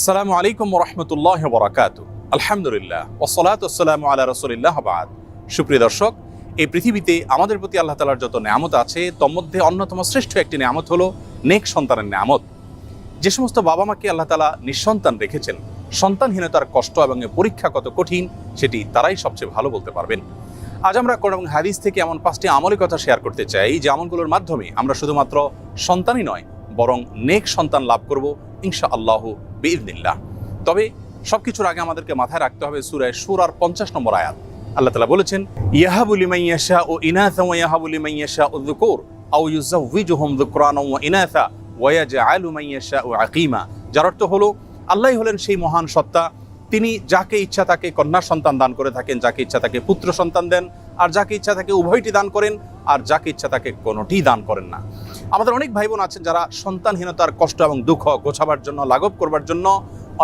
আসসালামু আলাইকুম ওয়া রাহমাতুল্লাহি ওয়া বারাকাতুহু। আলহামদুলিল্লাহ ওয়াসসালাতু ওয়াসসালামু আলা রাসূলিল্লাহ বাদ। সুপ্রিয় দর্শক, এই পৃথিবীতে আমাদের প্রতি আল্লাহ তাআলার যত নেয়ামত আছে তার মধ্যে অন্যতম শ্রেষ্ঠ একটি নেয়ামত হলো নেক সন্তানের নেয়ামত। যে সমস্ত বাবা মাকে আল্লাহ তাআলা নিঃসন্তান রেখেছেন, সন্তানহীনতার কষ্ট এবং পরীক্ষা কত কঠিন সেটি তারাই সবচেয়ে ভালো বলতে পারবেন। আজ আমরা কোরআন এবং হাদিস থেকে এমন 5টি আমলের কথা শেয়ার করতে চাই যে আমলগুলোর মাধ্যমে আমরা শুধুমাত্র সন্তানই নয় বরং নেক সন্তান লাভ করব ইনশাআল্লাহু বিইذনিল্লাহ। তবে সবকিছুর আগে আমাদেরকে মাথায় রাখতে হবে সূরা শূরার 50 নম্বর আয়াত। আল্লাহ তাআলা বলেছেন, ইয়াহাবু লিমান ইয়াশাউ ইনাসা ওয়া ইয়াহাবু লিমান ইয়াশাউ যুকুর আও ইউযাওয়িজুহুম যুকরানা ওয়া ইনাসা ওয়া ইয়াজআলু মান ইয়াশাউ আকীমা। যার অর্থ হলো আল্লাহই হলেন সেই মহান সত্তা, তিনি যাকে ইচ্ছা তাকে কন্যা সন্তান দান করে থাকেন, যাকে ইচ্ছা তাকে পুত্র সন্তান দেন, আর যাকে ইচ্ছা তাকে উভয়টি দান করেন, আর যাকে ইচ্ছা তাকে কোনোটি দান করেন না। আমাদের অনেক ভাই বোন আছেন যারা সন্তানহীনতার কষ্ট এবং দুঃখ গোছাবার জন্য, লাঘব করবার জন্য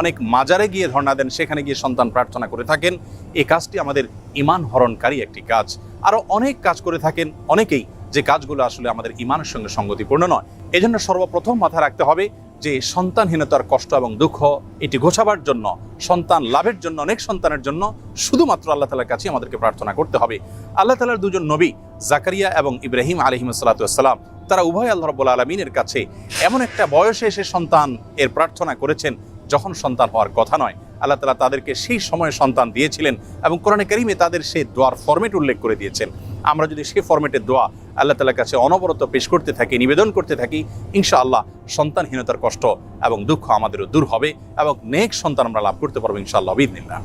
অনেক মাজারে গিয়ে ধর্ণা দেন, সেখানে গিয়ে সন্তান প্রার্থনা করে থাকেন। এই কাজটি আমাদের ঈমান হরণকারী একটি কাজ। আরও অনেক কাজ করে থাকেন অনেকেই, যে কাজগুলো আসলে আমাদের ঈমানের সঙ্গে সঙ্গতিপূর্ণ নয়। এজন্য সর্বপ্রথম মাথায় রাখতে হবে যে সন্তানহীনতার কষ্ট এবং দুঃখ এটি গোছাবার জন্য, সন্তান লাভের জন্য, অনেক সন্তানের জন্য শুধুমাত্র আল্লাহ তাআলার কাছে আমাদেরকে প্রার্থনা করতে হবে। আল্লাহ তাআলার দুজন নবী জাকারিয়া এবং ইব্রাহিম আলাইহিসসালাম তারা উভয় আল্লাহ রাব্বুল আলামিনের কাছে এমন একটা বয়সে এসে সন্তান এর প্রার্থনা করেছেন যখন সন্তান হওয়ার কথা নয়। আল্লাহ তাআলা তাদেরকে সেই সময়ে সন্তান দিয়েছিলেন এবং কোরআনে কারীমে তাদের সেই দোয়ার ফরম্যাট উল্লেখ করে দিয়েছেন। আমরা যদি সেই ফরম্যাটের দোয়া আল্লাহ তাআলার কাছে অনবরত পেশ করতে থাকি, নিবেদন করতে থাকি, ইনশাআল্লাহ সন্তানহীনতার কষ্ট এবং দুঃখ আমাদেরও দূর হবে এবং নেক সন্তান আমরা লাভ করতে পারবো ইনশাআল্লাহ বিইذনিল্লাহ।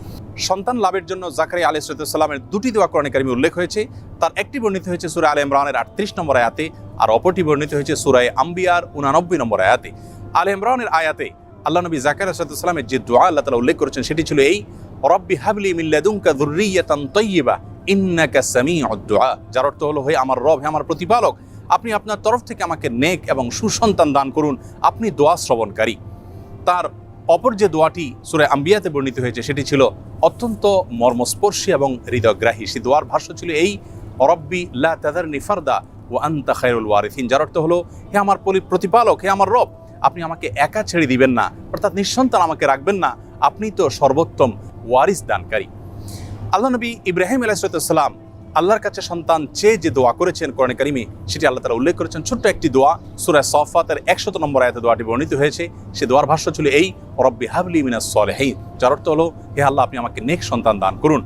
সন্তান লাভের জন্য জাকারিয়া আলাইহিস সালামের দুটি দোয়া কোরআনে কারীমে উল্লেখ হয়েছে। তার একটি বর্ণিত হয়েছে সূরা আলে ইমরানের 38 নম্বর আয়াতে, আর অপরটি বর্ণিত হয়েছে সূরা আম্বিয়ার 89 নম্বর আয়াতে। আলে ইমরানের আয়াতে আল্লাহ নবী জাকারিয়া আলাইহিস সালামের যে দোয়া আল্লাহ তাআলা উল্লেখ করেছেন সেটি ছিল এই, রব্বি হাবলি মিন লাদুনকা যুররিয়াতান তাইয়্যিবা ইন্নাকা সামিউদ দুআ। যার অর্থ হলো, হে আমার রব, হে আমার প্রতিপালক, আপনি আপনার তরফ থেকে আমাকে নেক এবং সুসন্তান দান করুন, আপনি দোয়া শ্রবণকারী। তার অপর যে দোয়াটি সূরা আম্বিয়াতে বর্ণিত হয়েছে সেটি ছিল অত্যন্ত মর্মস্পর্শী এবং হৃদয়গ্রাহী। সেই দোয়ার ভাষ্য ছিল এই, রব্বি লা তাযারনি ফারদা ওয়া আনতা খায়রুল ওয়ারিসিন। যার অর্থ হলো, হে আমার প্রতিপালক, হে আমার রব, আপনি আমাকে একা ছেড়ে দিবেন না, অর্থাৎ নিঃসন্তান আমাকে রাখবেন না, আপনি তো সর্বোত্তম ওয়ারিস দানকারী। আল্লাহ নবী ইব্রাহিম আলাইহিস সালাম আল্লাহর কাছে সন্তান চেয়ে যে দোয়া করেছেন কোরআনে কারীমে, সেটি আল্লাহ তাআলা উল্লেখ করেছেন ছোট্ট একটি দোয়া। সূরা সাফফাতের 100 নম্বর আয়াতে দোয়াটি বর্ণিত হয়েছে। সে দোয়ার ভাষ্য ছিল এই, রব্বি হাবলি মিনাস সলিহিন। যার অর্থ হলো, হে আল্লাহ, আপনি আমাকে নেক সন্তান দান করুন।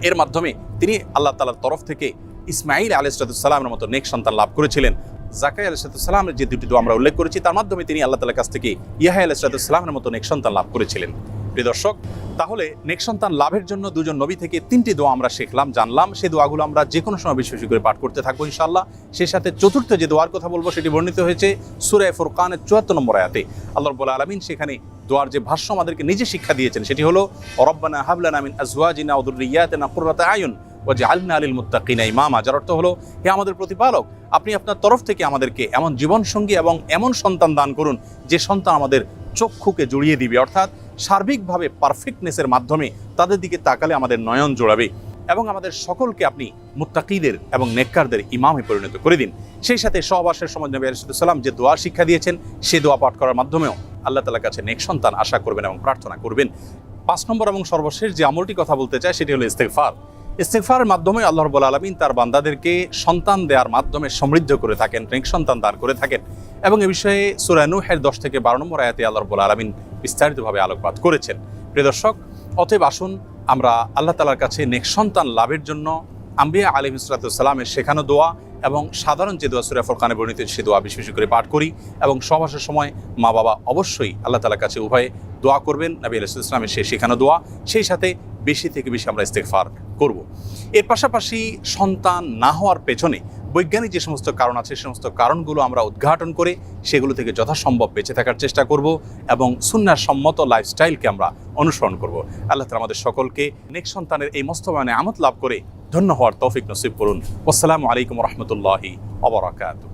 এর মাধ্যমে তিনি আল্লাহ তাআলার তরফ থেকে ইসমাঈল আলাইহিস সালামের মতো নেক সন্তান লাভ করেছিলেন। জাকারিয়া আলাইহিস সালামের যে দুটি দোয়া আমরা উল্লেখ করেছি তার মাধ্যমে তিনি আল্লাহ তাআলার কাছ থেকে ইয়াহইয়া আলাইহিস সালামের মতো নেক সন্তান লাভ করেছিলেন। প্রিয় দর্শক, তাহলে নেক সন্তান লাভের জন্য দুজন নবী থেকে 3টি দোয়া আমরা শিখলাম, জানলাম। সেই দোয়াগুলো আমরা যে কোনো সময় বেশি বেশি করে পাঠ করতে থাকবো ইনশাআল্লাহ। সেই সাথে চতুর্থ যে দোয়ার কথা বলবো সেটি বর্ণিত হয়েছে সূরা ফুরকানের 74 নম্বর আয়াতে। আল্লাহ রাব্বুল আলামিন সেখানে দোয়ার যে ভাষ্য আমাদেরকে নিজে শিক্ষা দিয়েছেন সেটি হলো, রব্বানা হাব লানা মিন আজওয়াজিনা ওয়া যুররিয়াতিনা কুররাতা আয়ুন ওয়াজআলনা লিল মুত্তাকিনা ইমামা। যার অর্থ হলো, হে আমাদের প্রতিপালক, আপনি আপনার তরফ থেকে আমাদেরকে এমন জীবনসঙ্গী এবং এমন সন্তান দান করুন যে সন্তান আমাদের চক্ষুকে জড়িয়ে দিবে, অর্থাৎ সার্বিকভাবে পারফেক্টনেসের মাধ্যমে তাদের দিকে তাকালে আমাদের নয়ন জোড়াবে, এবং আমাদের সকলকে আপনি মুত্তাকিদের এবং নেককারদের ইমামে পরিণত করে দিন। সেই সাথে সহবাসের সময় নবী আলাইহিস সালাম যে দোয়া শিক্ষা দিয়েছেন সেই দোয়া পাঠ করার মাধ্যমেও আল্লাহ তাআলার কাছে নেক সন্তান আশা করবেন এবং প্রার্থনা করবেন। 5 নম্বর এবং সর্বশেষ যে আমলটি কথা বলতে চাই সেটি হলো ইস্তেগফার। ইস্তেগফারের মাধ্যমে আল্লাহ রাব্বুল আলামিন তার বান্দাদেরকে সন্তান দেওয়ার মাধ্যমে সমৃদ্ধ করে থাকেন, নেক সন্তান দান করে থাকেন। এবং এ বিষয়ে সূরা নূহের 10 থেকে 12 নম্বর আয়াতে আল্লাহ রাব্বুল আলামিন বিস্তারিতভাবে আলোকপাত করেছেন। প্রিয় দর্শক, অতএব আসুন আমরা আল্লাহ তাআলার কাছে নেক সন্তান লাভের জন্য আম্বিয়া আলাইহিস সালামের শেখানো দোয়া এবং সাধারণ যে দোয়া সূরা ফুরকানে বর্ণিত সে দোয়া বেশি বেশি করে পাঠ করি, এবং সহবাসের সময় মা বাবা অবশ্যই আল্লাহ তাআলার কাছে উভয়ে দোয়া করবেন, নবী আলাইহিস সালামের সেই শেখানো দোয়া। সেই সাথে বেশি থেকে বেশি আমরা ইস্তেগফার করব। এর পাশাপাশি সন্তান না হওয়ার পেছনে বৈজ্ঞানিক যে সমস্ত কারণ আছে সে সমস্ত কারণগুলো আমরা উদ্ঘাটন করে সেগুলো থেকে যথাসম্ভব বেঁচে থাকার চেষ্টা করব এবং সুন্নাহ সম্মত লাইফস্টাইলকে আমরা অনুসরণ করব। আল্লাহ তাআলা আমাদের সকলকে নেক সন্তানের এই মস্তবয়নে আমত লাভ করে ধন্য হওয়ার তৌফিক নসিব করুন। আসসালামু আলাইকুম ওয়া রাহমাতুল্লাহি ওয়া বারাকাতুহু।